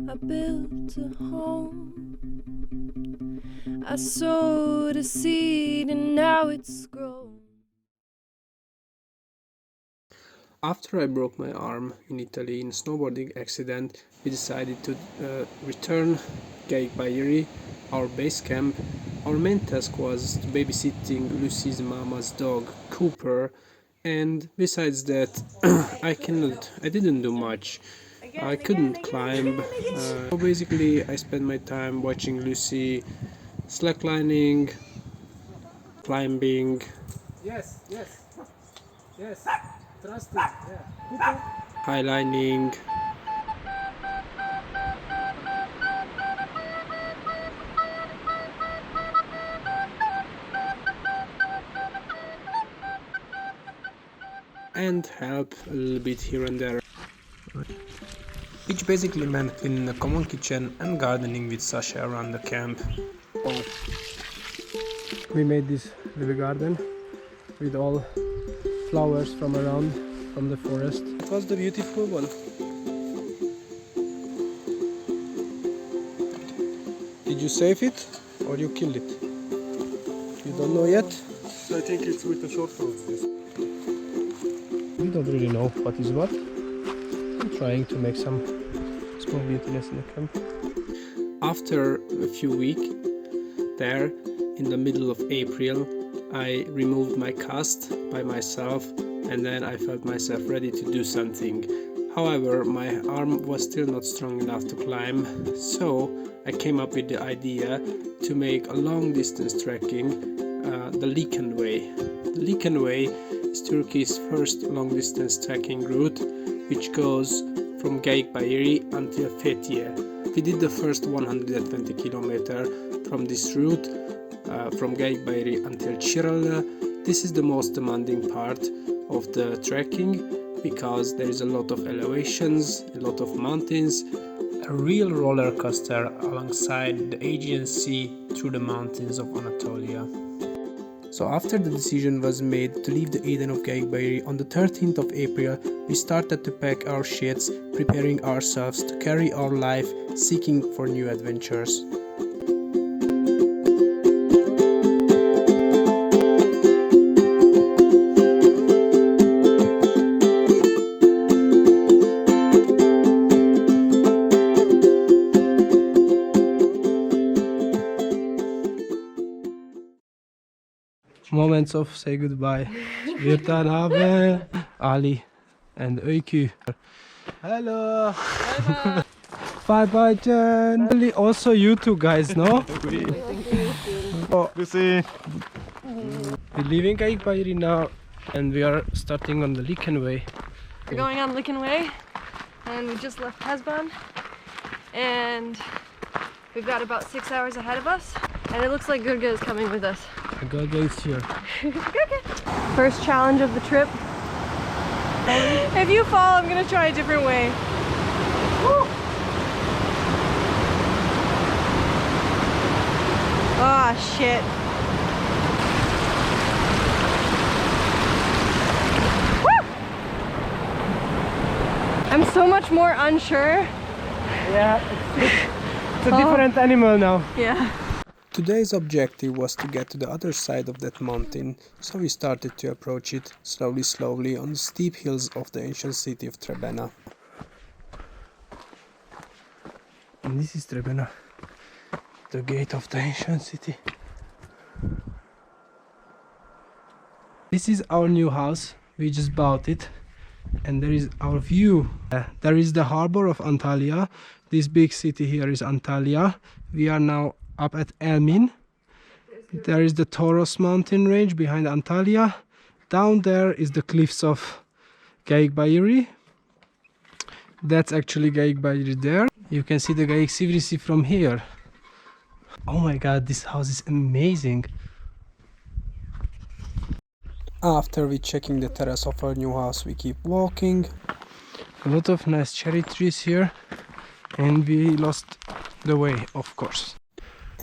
I built a home. I sowed a seed and now it's grown. After I broke my arm in Italy in a snowboarding accident, we decided to return Geyikbayiri, our base camp. Our main task was babysitting Lucy's mama's dog, Cooper, and besides that, I didn't do much. I couldn't climb. So basically, I spent my time watching Lucy slacklining, climbing, Yes. Trust him. Yeah. highlining, and help a little bit here and there, which basically meant cleaning the common kitchen and gardening with Sasha around the camp. We made this little garden with all flowers from around, from the forest. It was the beautiful one. Did you save it or you killed it? You don't know yet? So I think it's with the short fruits. This. We don't really know what is what. I'm trying to make some small beautiness in the camp. After a few weeks there, in the middle of April, I removed my cast by myself and then I felt myself ready to do something. However, my arm was still not strong enough to climb, so I came up with the idea to make a long distance trekking, the Lychan way. The Lychan way is Turkey's first long distance trekking route, which goes from Geyikbayiri until Fethiye. We did the first 120 km from this route, from Geyikbayiri until Çıralı. This is the most demanding part of the trekking because there is a lot of elevations, a lot of mountains, a real roller coaster alongside the Aegean Sea through the mountains of Anatolia. So after the decision was made to leave the Eden of Geyikbayiri on the 13th of April, we started to pack our shits, preparing ourselves to carry our life, seeking for new adventures. Moments of say goodbye. Virtan abi, Ali, and Öykü. Hello. Bye bye, Jen. Also you two guys, no? Lucy. We're leaving Geyikbayiri now, and we are starting on the Lychan way. We're going on Lychan Way, and we just left Hezban, and we've got about 6 hours ahead of us, and it looks like Gurga is coming with us. Gurga is here. First challenge of the trip. If you fall, I'm gonna try a different way. Woo! Ah, shit. Woo! I'm so much more unsure. Yeah, it's a different animal now. Yeah. Today's objective was to get to the other side of that mountain, so we started to approach it slowly on the steep hills of the ancient city of Trebena. And this is Trebena, the gate of the ancient city. This is our new house, we just bought it, and there is our view. There is the harbor of Antalya. This big city here is Antalya. We are now up at Elmin. There is the Taurus mountain range behind Antalya. Down there is the cliffs of Geyikbayiri. That's actually Geyikbayiri there. You can see the Geyikbayiri from here. Oh my god, this house is amazing. After we checking the terrace of our new house, we keep walking. A lot of nice cherry trees here, and we lost the way, of course.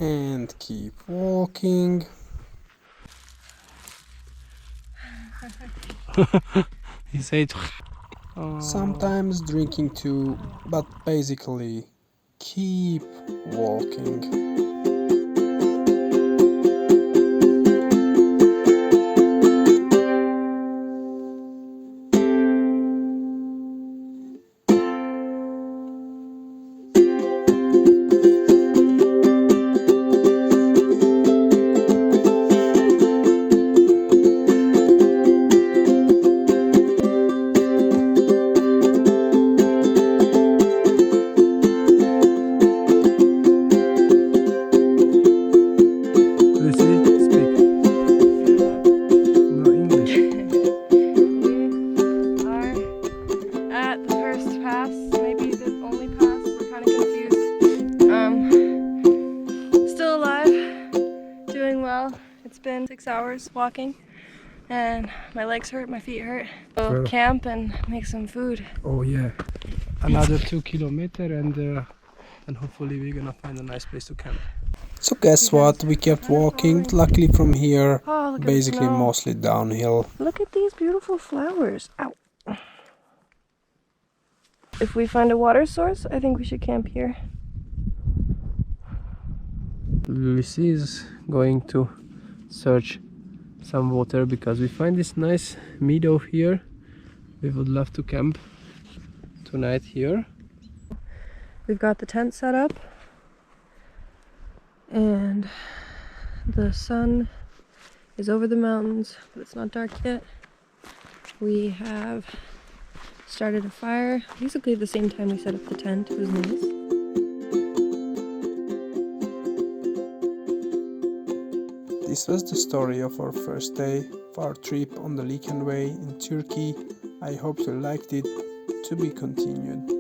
And keep walking. He said Sometimes drinking too, but basically keep walking. It's been 6 hours walking and my legs hurt, my feet hurt. We'll camp and make some food. Oh yeah, another 2 kilometers and hopefully we're gonna find a nice place to camp. So guess what, we kept walking, luckily from here, Oh, basically mostly downhill. Look at these beautiful flowers. Ow. If we find a water source, I think we should camp here. Lucy is going to search some water because we find this nice meadow here. We would love to camp tonight here. We've got the tent set up and the sun is over the mountains, but it's not dark yet. We have started a fire basically at the same time we set up the tent. It was nice. This was the story of our first day of our trip on the Lychan Way in Turkey. I hope you liked it. To be continued.